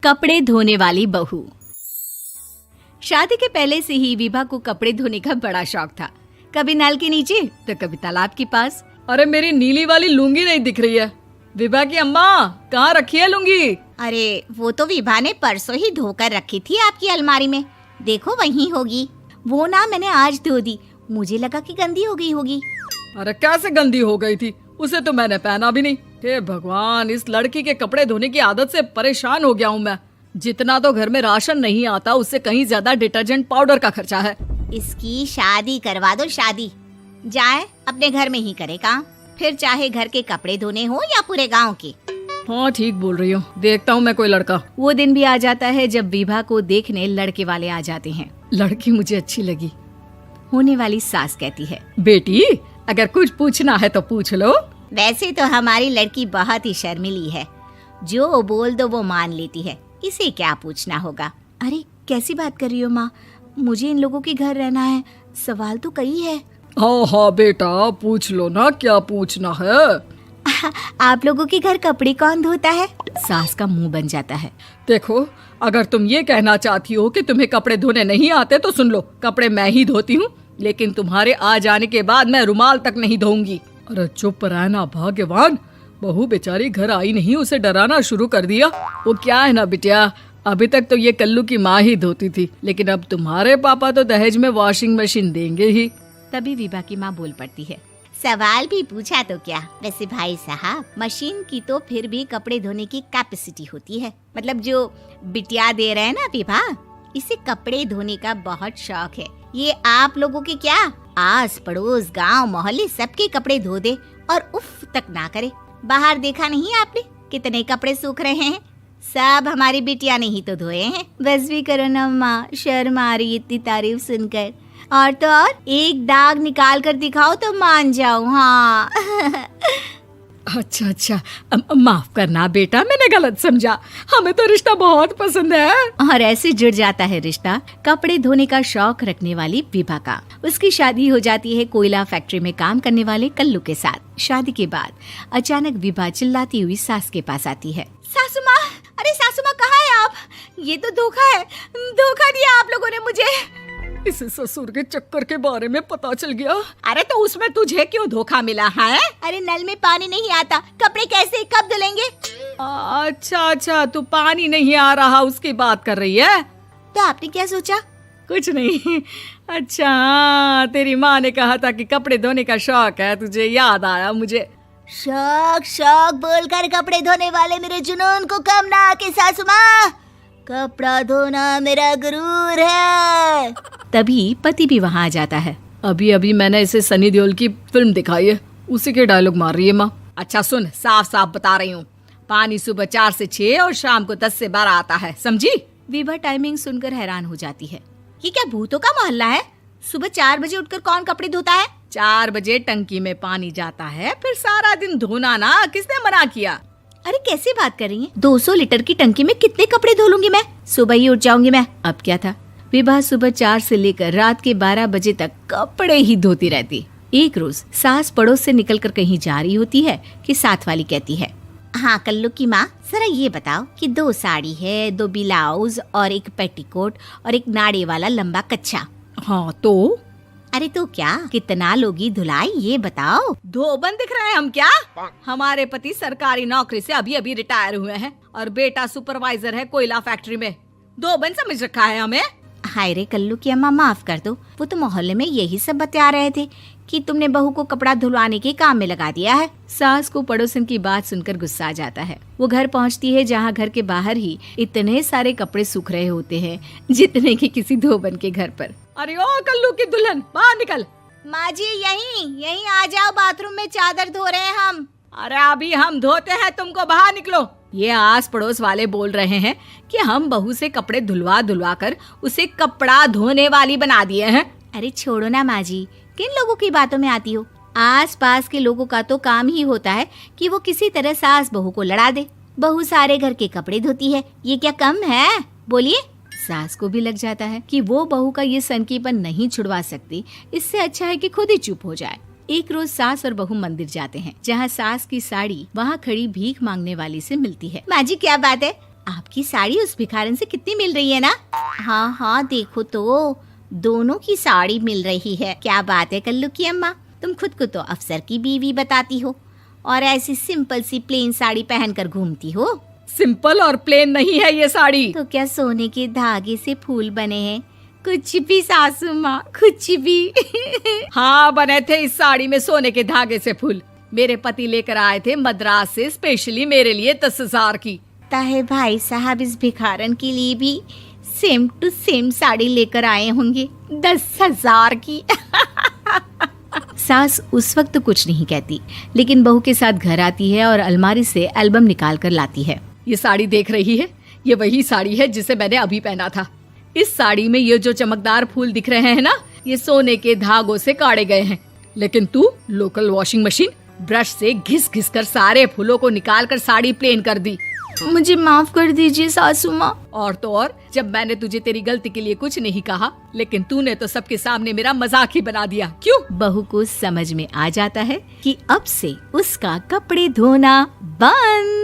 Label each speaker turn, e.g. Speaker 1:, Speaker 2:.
Speaker 1: कपड़े धोने वाली बहू। शादी के पहले से ही विभा को कपड़े धोने का बड़ा शौक था। कभी नल के नीचे तो कभी तालाब के पास।
Speaker 2: अरे मेरी नीली वाली लुंगी नहीं दिख रही है। विभा की अम्मा, कहाँ रखी है लुंगी?
Speaker 3: अरे वो तो विभा ने परसों ही धोकर रखी थी आपकी अलमारी में। देखो वहीं होगी। वो ना मैंने आज धो दी, मुझे लगा कि गंदी हो गई होगी।
Speaker 2: अरे कैसे गंदी हो गई थी? उसे तो मैंने पहना भी नहीं। हे भगवान, इस लड़की के कपड़े धोने की आदत से परेशान हो गया हूँ मैं। जितना तो घर में राशन नहीं आता, उससे कहीं ज्यादा डिटर्जेंट पाउडर का खर्चा है।
Speaker 3: इसकी शादी करवा दो, शादी। जाए अपने घर में ही करे काम, फिर चाहे घर के कपड़े धोने हो या पूरे गांव के।
Speaker 2: हाँ ठीक बोल रही हो, देखता हूँ मैं कोई लड़का।
Speaker 1: वो दिन भी आ जाता है जब विभा को देखने लड़के वाले आ जाते हैं।
Speaker 2: लड़की मुझे अच्छी लगी।
Speaker 1: होने वाली सास कहती है,
Speaker 2: बेटी अगर कुछ पूछना है तो पूछ लो।
Speaker 3: वैसे तो हमारी लड़की बहुत ही शर्मीली है, जो बोल दो वो मान लेती है, इसे क्या पूछना होगा।
Speaker 1: अरे कैसी बात कर रही हो माँ, मुझे इन लोगों के घर रहना है, सवाल तो कई है।
Speaker 2: हाँ हाँ बेटा, पूछ लो ना, क्या पूछना है।
Speaker 1: आप लोगों के घर कपड़े कौन धोता है? सास का मुंह बन जाता है।
Speaker 2: देखो, अगर तुम ये कहना चाहती हो कि तुम्हें कपड़े धोने नहीं आते तो सुन लो, कपड़े मैं ही धोती हूँ, लेकिन तुम्हारे आ जाने के बाद मैं रुमाल तक नहीं धोऊंगी। अरे चुप रहना भाग्यवान, बहू बेचारी घर आई नहीं, उसे डराना शुरू कर दिया। वो क्या है ना बिटिया, अभी तक तो ये कल्लू की माँ ही धोती थी, लेकिन अब तुम्हारे पापा तो दहेज में वॉशिंग मशीन देंगे ही।
Speaker 1: तभी विभा की माँ बोल पड़ती है,
Speaker 3: सवाल भी पूछा तो क्या। वैसे भाई साहब, मशीन की तो फिर भी कपड़े धोने की कैपेसिटी होती है। मतलब जो बिटिया दे रहे हैं ना विभा, इसे कपड़े धोने का बहुत शौक है। ये आप लोगों के क्या, आस पड़ोस गांव मोहल्ले सबके कपड़े धो दे और उफ तक ना करे। बाहर देखा नहीं आपने कितने कपड़े सूख रहे हैं? सब हमारी बिटिया ने ही तो धोए हैं।
Speaker 1: बस भी करो ना माँ, शर्म आ रही इतनी तारीफ सुनकर। और तो और एक दाग निकाल कर दिखाओ तो मान जाऊं। हाँ
Speaker 2: अच्छा अच्छा, माफ करना बेटा, मैंने गलत समझा। हमें तो रिश्ता बहुत पसंद है।
Speaker 1: और ऐसे जुड़ जाता है रिश्ता कपड़े धोने का शौक रखने वाली विभा का। उसकी शादी हो जाती है कोयला फैक्ट्री में काम करने वाले कल्लू के साथ। शादी के बाद अचानक विभा चिल्लाती हुई सास के पास आती है।
Speaker 3: सासू माँ, अरे सासू माँ कहाँ है आप? ये तो धोखा है, धोखा दिया आप लोगों ने मुझे।
Speaker 2: इसे ससुर के चक्कर के बारे में पता चल गया।
Speaker 3: अरे तो उसमें तुझे क्यों धोखा मिला है? अरे नल में पानी नहीं आता, कपड़े कैसे कब धुलेंगे?
Speaker 2: अच्छा अच्छा, तू पानी नहीं आ रहा उसकी बात कर रही है।
Speaker 3: तो आपने क्या सोचा?
Speaker 2: कुछ नहीं। अच्छा हाँ, तेरी माँ ने कहा था कि कपड़े धोने का शौक है तुझे, याद आया मुझे।
Speaker 3: शौक शौक बोलकर कपड़े धोने वाले मेरे जुनून को कम ना आके सासू माँ, कपड़ा धोना मेरा गुरूर है।
Speaker 1: तभी पति भी वहाँ आ जाता है।
Speaker 2: अभी अभी मैंने इसे सनी देओल की फिल्म दिखाई है, उसी के डायलॉग मार रही है माँ। अच्छा सुन, साफ साफ बता रही हूँ, पानी सुबह 4 से 6 और शाम को 10 से 12 आता है, समझी?
Speaker 1: विभा टाइमिंग सुनकर हैरान हो जाती है।
Speaker 3: ये क्या भूतों का मोहल्ला है? सुबह 4 बजे उठकर कौन कपड़े धोता है?
Speaker 2: 4 बजे टंकी में पानी जाता है, फिर सारा दिन धोना ना, किसने मना किया?
Speaker 1: अरे कैसी बात कर रही हैं? 200 लीटर की टंकी में कितने कपड़े धो लूंगी मैं? सुबह ही उठ जाऊंगी मैं। अब क्या था, विभा सुबह 4 से लेकर रात के 12 बजे तक कपड़े ही धोती रहती। एक रोज सास पड़ोस से निकलकर कहीं जा रही होती है कि साथ वाली कहती है,
Speaker 3: हाँ कल्लू की माँ, जरा ये बताओ कि 2 साड़ी है, 2 ब्लाउज और एक पेटीकोट और एक नाड़े वाला लंबा कच्छा।
Speaker 2: हाँ तो?
Speaker 3: अरे तो क्या, कितना लोगी धुलाई ये बताओ।
Speaker 2: धोबन दिख रहे हैं हम क्या? हमारे पति सरकारी नौकरी से अभी अभी रिटायर हुए हैं और बेटा सुपरवाइजर है कोयला फैक्ट्री में। धोबन समझ रखा है हमें।
Speaker 3: हाय रे कल्लू की अम्मा, माफ कर दो, वो तो मोहल्ले में यही सब बता रहे थे कि तुमने बहू को कपड़ा धुलवाने के काम में लगा दिया है।
Speaker 1: सास को पड़ोसन की बात सुनकर गुस्सा आ जाता है। वो घर पहुंचती है जहां घर के बाहर ही इतने सारे कपड़े सूख रहे होते हैं जितने कि किसी धोबन के घर पर।
Speaker 2: अरे ओ कल्लू की दुल्हन, बाहर निकल।
Speaker 3: माँ जी यहीं आ जाओ, बाथरूम में चादर धो रहे हैं हम।
Speaker 2: अरे अभी हम धोते हैं, तुमको बाहर निकलो। ये आस पड़ोस वाले बोल रहे हैं कि हम बहू से कपड़े धुलवा धुलवा कर उसे कपड़ा धोने वाली बना दिए हैं।
Speaker 3: अरे छोड़ो ना माँ जी, किन लोगों की बातों में आती हो? आस पास के लोगों का तो काम ही होता है कि वो किसी तरह सास बहू को लड़ा दे। बहू सारे घर के कपड़े धोती है, ये क्या कम है? बोलिए।
Speaker 1: सास को भी लग जाता है कि वो बहू का ये सनकीपन नहीं छुड़वा सकती, इससे अच्छा है कि खुद ही चुप हो जाए। एक रोज सास और बहू मंदिर जाते हैं, जहाँ सास की साड़ी वहाँ खड़ी भीख मांगने वाली से मिलती है।
Speaker 3: माँ जी क्या बात है, आपकी साड़ी उस भिखारन से कितनी मिल रही है ना? हाँ हाँ देखो तो, दोनों की साड़ी मिल रही है। क्या बात है कल्लू की अम्मा, तुम खुद को तो अफसर की बीवी बताती हो और ऐसी सिंपल सी प्लेन साड़ी पहनकर घूमती हो।
Speaker 2: सिंपल और प्लेन नहीं है ये साड़ी।
Speaker 3: तो क्या सोने के धागे से फूल बने हैं? कुछ भी सासू माँ, कुछ भी।
Speaker 2: हाँ बने थे इस साड़ी में सोने के धागे से फूल। मेरे पति लेकर आए थे मद्रास से स्पेशली मेरे लिए 10,000 की।
Speaker 3: ताहे भाई साहब इस भिखारन के लिए भी सेम टू सेम साड़ी लेकर आए होंगे 10,000 की।
Speaker 1: सास उस वक्त तो कुछ नहीं कहती, लेकिन बहू के साथ घर आती है और अलमारी से एल्बम निकाल कर लाती है।
Speaker 2: ये साड़ी देख रही है, ये वही साड़ी है जिसे मैंने अभी पहना था। इस साड़ी में ये जो चमकदार फूल दिख रहे हैं ना, ये सोने के धागों से काढ़े गए हैं। लेकिन तू लोकल वॉशिंग मशीन ब्रश से घिस घिस कर सारे फूलों को निकाल कर साड़ी प्लेन कर दी।
Speaker 1: मुझे माफ कर दीजिए सासू माँ।
Speaker 2: और तो और, जब मैंने तुझे तेरी गलती के लिए कुछ नहीं कहा, लेकिन तूने तो सबके सामने मेरा मजाक ही बना दिया। क्यों?
Speaker 1: बहू को समझ में आ जाता है कि अब से उसका कपड़े धोना बंद।